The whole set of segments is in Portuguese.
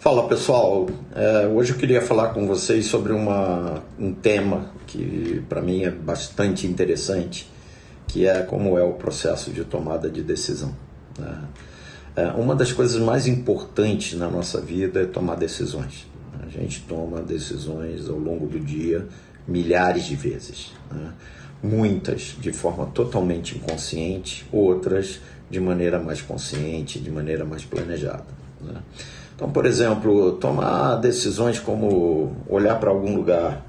Fala pessoal, hoje eu queria falar com vocês sobre um tema que para mim é bastante interessante, que é como é o processo de tomada de decisão, né? Uma das coisas mais importantes na nossa vida é tomar decisões. A gente toma decisões ao longo do dia milhares de vezes, né? Muitas de forma totalmente inconsciente, outras de maneira mais consciente, de maneira mais planejada, né? Então, por exemplo, tomar decisões como olhar para algum lugar,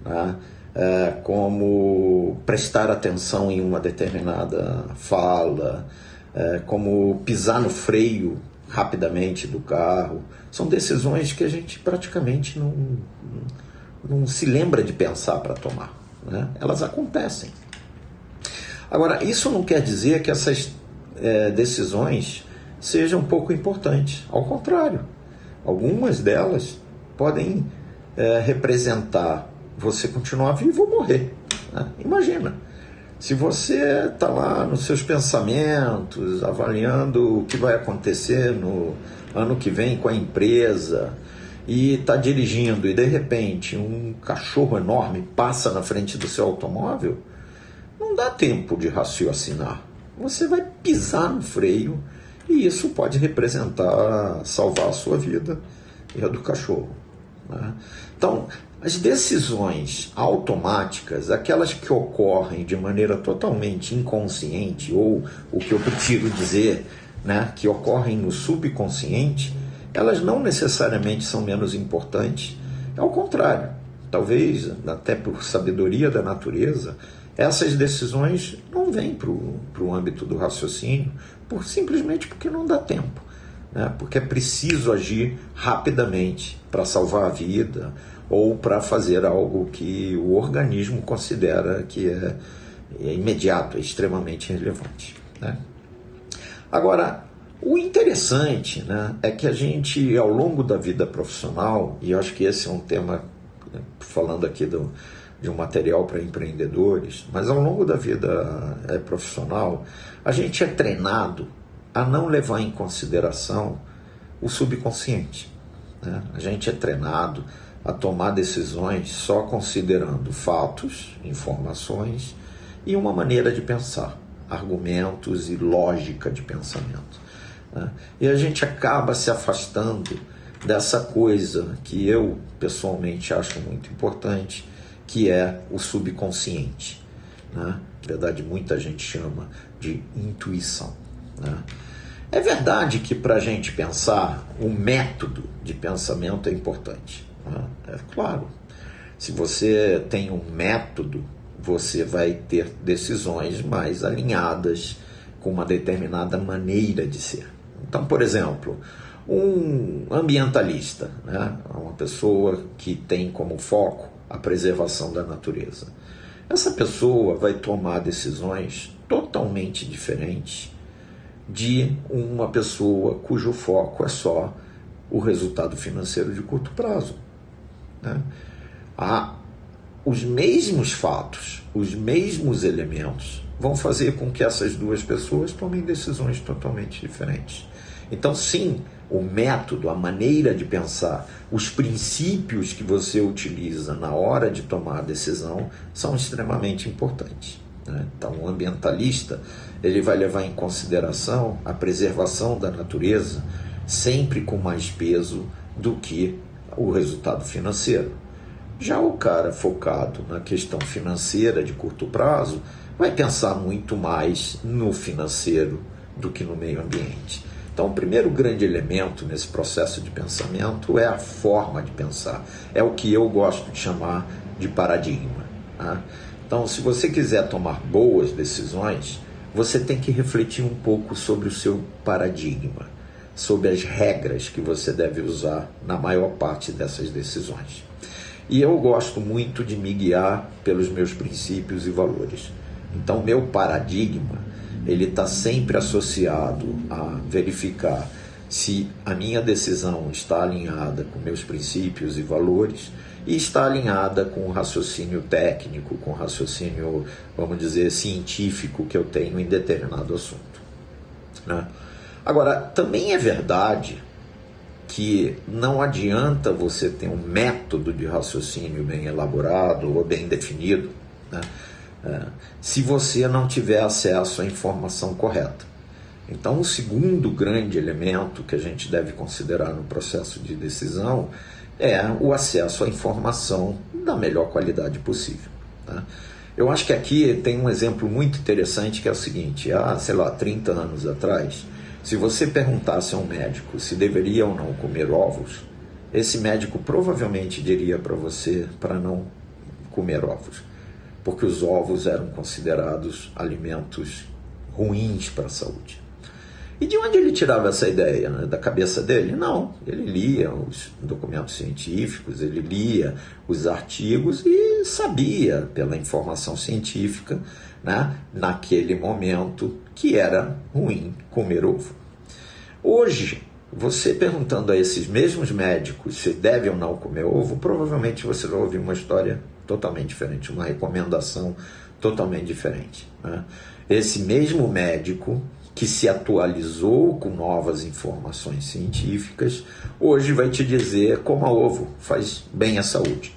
né? Como prestar atenção em uma determinada fala, como pisar no freio rapidamente do carro, são decisões que a gente praticamente não se lembra de pensar para tomar, né? Elas acontecem. Agora, isso não quer dizer que essas decisões sejam pouco importantes. Ao contrário, algumas delas podem representar você continuar vivo ou morrer, né? Imagina, se você está lá nos seus pensamentos, avaliando o que vai acontecer no ano que vem com a empresa, e está dirigindo e de repente um cachorro enorme passa na frente do seu automóvel, não dá tempo de raciocinar. Você vai pisar no freio e isso pode representar salvar a sua vida e a do cachorro, né? Então, as decisões automáticas, aquelas que ocorrem de maneira totalmente inconsciente, ou o que eu prefiro dizer, né, que ocorrem no subconsciente, elas não necessariamente são menos importantes. Ao contrário, talvez até por sabedoria da natureza, essas decisões não vêm para o âmbito do raciocínio, simplesmente porque não dá tempo, né? Porque é preciso agir rapidamente para salvar a vida ou para fazer algo que o organismo considera que é imediato, é extremamente relevante, né? Agora, o interessante, né, é que a gente, ao longo da vida profissional, e eu acho que esse é um tema, falando aqui de um material para empreendedores, mas ao longo da vida profissional, a gente é treinado a não levar em consideração o subconsciente, né? A gente é treinado a tomar decisões só considerando fatos, informações e uma maneira de pensar, argumentos e lógica de pensamento, né? E a gente acaba se afastando dessa coisa que eu pessoalmente acho muito importante, que é o subconsciente, né? Na verdade, muita gente chama de intuição, né? É verdade que para a gente pensar, o método de pensamento é importante, né? É claro, se você tem um método, você vai ter decisões mais alinhadas com uma determinada maneira de ser. Então, por exemplo, um ambientalista, né? Uma pessoa que tem como foco a preservação da natureza. Essa pessoa vai tomar decisões totalmente diferentes de uma pessoa cujo foco é só o resultado financeiro de curto prazo, né? Os mesmos fatos, os mesmos elementos vão fazer com que essas duas pessoas tomem decisões totalmente diferentes. Então, sim, o método, a maneira de pensar, os princípios que você utiliza na hora de tomar a decisão são extremamente importantes, né? Então, o ambientalista, ele vai levar em consideração a preservação da natureza sempre com mais peso do que o resultado financeiro. Já o cara focado na questão financeira de curto prazo vai pensar muito mais no financeiro do que no meio ambiente. Então, o primeiro grande elemento nesse processo de pensamento é a forma de pensar. É o que eu gosto de chamar de paradigma, né? Então, se você quiser tomar boas decisões, você tem que refletir um pouco sobre o seu paradigma, sobre as regras que você deve usar na maior parte dessas decisões. E eu gosto muito de me guiar pelos meus princípios e valores. Então, meu paradigma, ele está sempre associado a verificar se a minha decisão está alinhada com meus princípios e valores e está alinhada com o raciocínio técnico, com o raciocínio, vamos dizer, científico que eu tenho em determinado assunto, né? Agora, também é verdade que não adianta você ter um método de raciocínio bem elaborado ou bem definido, né, se você não tiver acesso à informação correta. Então, o segundo grande elemento que a gente deve considerar no processo de decisão é o acesso à informação da melhor qualidade possível, né? Eu acho que aqui tem um exemplo muito interessante, que é o seguinte: há, 30 anos atrás, se você perguntasse a um médico se deveria ou não comer ovos, esse médico provavelmente diria para você para não comer ovos, porque os ovos eram considerados alimentos ruins para a saúde. E de onde ele tirava essa ideia, né? Da cabeça dele? Não, ele lia os documentos científicos, ele lia os artigos e sabia, pela informação científica, né, naquele momento, que era ruim comer ovo. Hoje, você perguntando a esses mesmos médicos se deve ou não comer ovo, provavelmente você vai ouvir uma história totalmente diferente, uma recomendação totalmente diferente, né? Esse mesmo médico que se atualizou com novas informações científicas, hoje vai te dizer coma ovo, faz bem à saúde.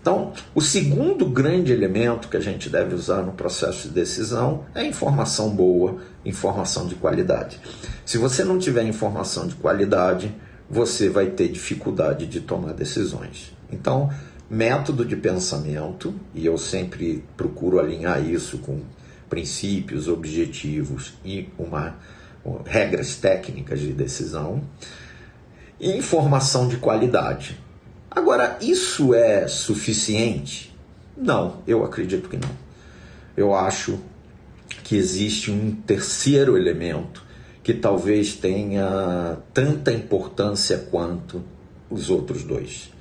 Então, o segundo grande elemento que a gente deve usar no processo de decisão é informação boa, informação de qualidade. Se você não tiver informação de qualidade, você vai ter dificuldade de tomar decisões. Então, método de pensamento, e eu sempre procuro alinhar isso com princípios, objetivos e regras técnicas de decisão, e informação de qualidade. Agora, isso é suficiente? Não, eu acredito que não. Eu acho que existe um terceiro elemento que talvez tenha tanta importância quanto os outros dois.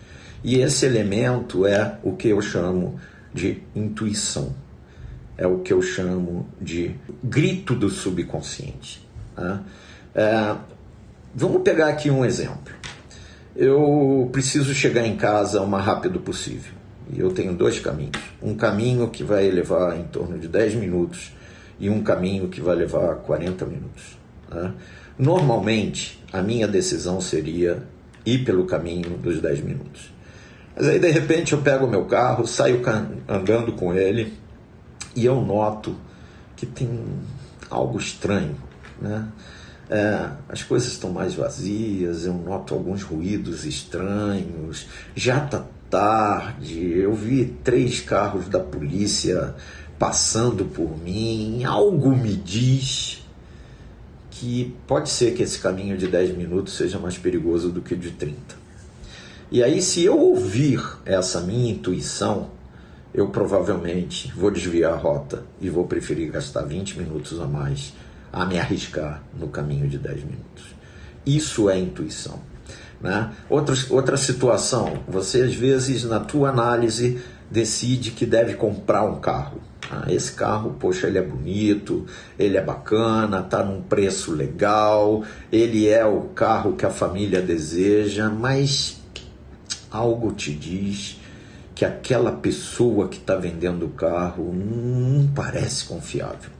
E esse elemento é o que eu chamo de intuição. É o que eu chamo de grito do subconsciente, né? Vamos pegar aqui um exemplo. Eu preciso chegar em casa o mais rápido possível. E eu tenho dois caminhos. Um caminho que vai levar em torno de 10 minutos e um caminho que vai levar 40 minutos, né? Normalmente, a minha decisão seria ir pelo caminho dos 10 minutos. Mas aí, de repente, eu pego o meu carro, saio andando com ele, e eu noto que tem algo estranho, né? As coisas estão mais vazias, eu noto alguns ruídos estranhos, já está tarde, eu vi 3 carros da polícia passando por mim, algo me diz que pode ser que esse caminho de 10 minutos seja mais perigoso do que o de 30. E aí, se eu ouvir essa minha intuição, eu provavelmente vou desviar a rota e vou preferir gastar 20 minutos a mais a me arriscar no caminho de 10 minutos. Isso é intuição, né? Outra situação, você às vezes na tua análise decide que deve comprar um carro. Esse carro, poxa, ele é bonito, ele é bacana, está num preço legal, ele é o carro que a família deseja, mas algo te diz que aquela pessoa que está vendendo o carro não parece confiável,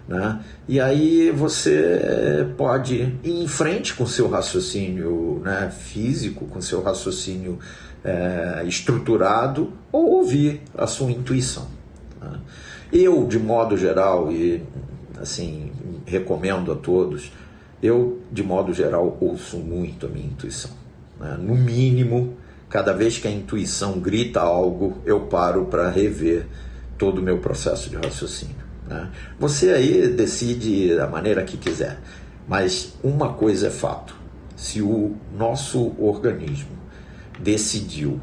né? E aí você pode ir em frente com o seu raciocínio, né, físico, com o seu raciocínio estruturado, ou ouvir a sua intuição, né? Eu, de modo geral, e assim, recomendo a todos, eu, de modo geral, ouço muito a minha intuição, né? No mínimo, cada vez que a intuição grita algo, eu paro para rever todo o meu processo de raciocínio, né? Você aí decide da maneira que quiser, mas uma coisa é fato: se o nosso organismo decidiu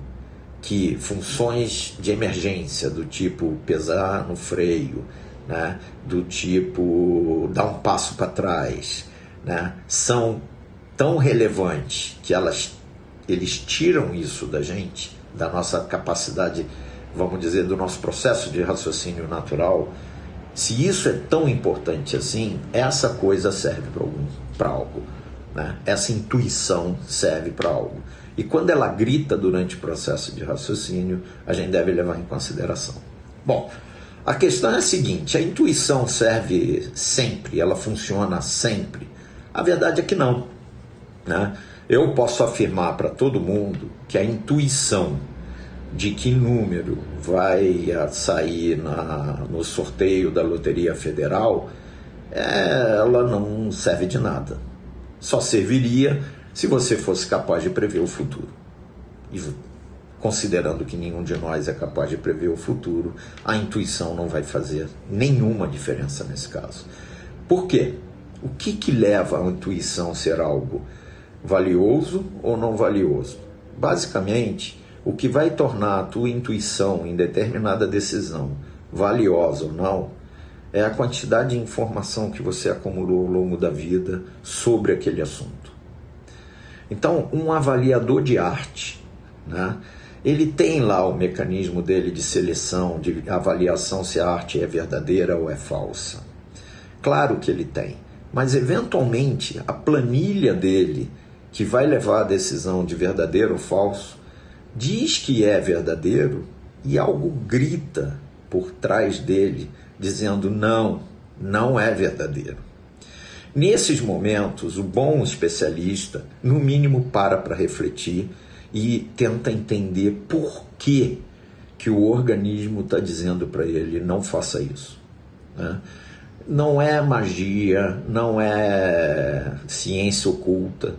que funções de emergência, do tipo pesar no freio, né, do tipo dar um passo para trás, né, são tão relevantes que eles tiram isso da gente, da nossa capacidade, vamos dizer, do nosso processo de raciocínio natural. Se isso é tão importante assim, essa coisa serve para algo, né? Essa intuição serve para algo. E quando ela grita durante o processo de raciocínio, a gente deve levar em consideração. Bom, a questão é a seguinte: a intuição serve sempre, ela funciona sempre? A verdade é que não, né? Eu posso afirmar para todo mundo que a intuição de que número vai sair no sorteio da Loteria Federal, ela não serve de nada. Só serviria se você fosse capaz de prever o futuro. E considerando que nenhum de nós é capaz de prever o futuro, a intuição não vai fazer nenhuma diferença nesse caso. Por quê? O que leva a intuição a ser algo valioso ou não valioso? Basicamente, o que vai tornar a tua intuição em determinada decisão valiosa ou não é a quantidade de informação que você acumulou ao longo da vida sobre aquele assunto. Então, um avaliador de arte, né, ele tem lá o mecanismo dele de seleção, de avaliação se a arte é verdadeira ou é falsa. Claro que ele tem, mas eventualmente a planilha dele, que vai levar a decisão de verdadeiro ou falso, diz que é verdadeiro e algo grita por trás dele, dizendo não é verdadeiro. Nesses momentos, o bom especialista, no mínimo, para refletir e tenta entender por que o organismo está dizendo para ele não faça isso, né? Não é magia, não é ciência oculta,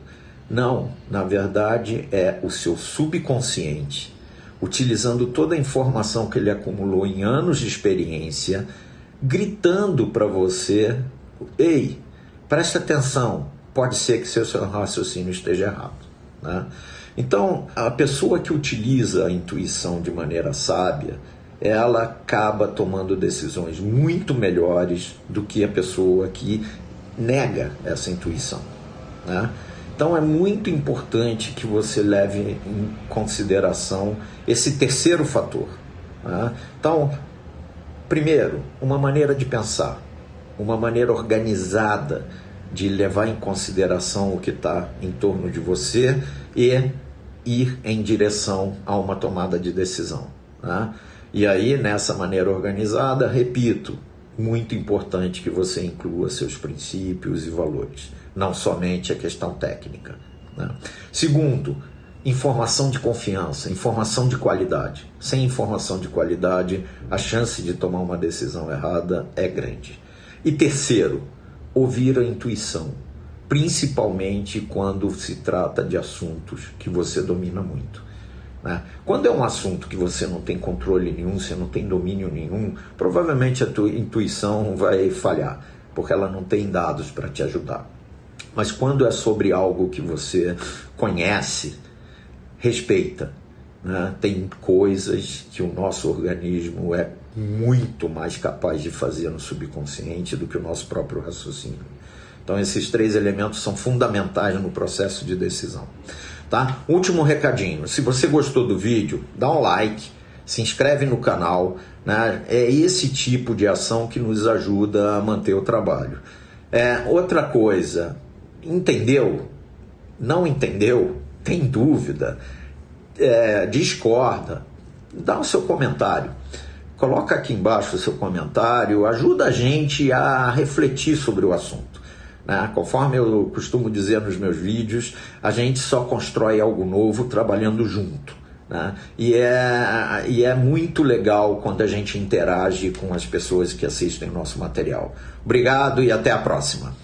não, na verdade é o seu subconsciente, utilizando toda a informação que ele acumulou em anos de experiência, gritando para você: ei, presta atenção, pode ser que seu raciocínio esteja errado, né? Então, a pessoa que utiliza a intuição de maneira sábia, ela acaba tomando decisões muito melhores do que a pessoa que nega essa intuição, né? Então é muito importante que você leve em consideração esse terceiro fator, né? Então, primeiro, uma maneira de pensar, uma maneira organizada de levar em consideração o que está em torno de você e ir em direção a uma tomada de decisão, né? E aí, nessa maneira organizada, repito, muito importante que você inclua seus princípios e valores, não somente a questão técnica, né? Segundo, informação de confiança, informação de qualidade. Sem informação de qualidade, a chance de tomar uma decisão errada é grande. E terceiro, ouvir a intuição, principalmente quando se trata de assuntos que você domina muito, né? Quando é um assunto que você não tem controle nenhum, você não tem domínio nenhum, provavelmente a tua intuição vai falhar, porque ela não tem dados para te ajudar. Mas quando é sobre algo que você conhece, respeita, né? Tem coisas que o nosso organismo é muito mais capaz de fazer no subconsciente do que o nosso próprio raciocínio. Então esses três elementos são fundamentais no processo de decisão, tá? Último recadinho: se você gostou do vídeo, dá um like, se inscreve no canal, né? É esse tipo de ação que nos ajuda a manter o trabalho. Outra coisa, entendeu? Não entendeu? Tem dúvida? Discorda? Dá o seu comentário. Coloca aqui embaixo o seu comentário, ajuda a gente a refletir sobre o assunto, né? Conforme eu costumo dizer nos meus vídeos, a gente só constrói algo novo trabalhando junto, né? E é muito legal quando a gente interage com as pessoas que assistem nosso material. Obrigado e até a próxima.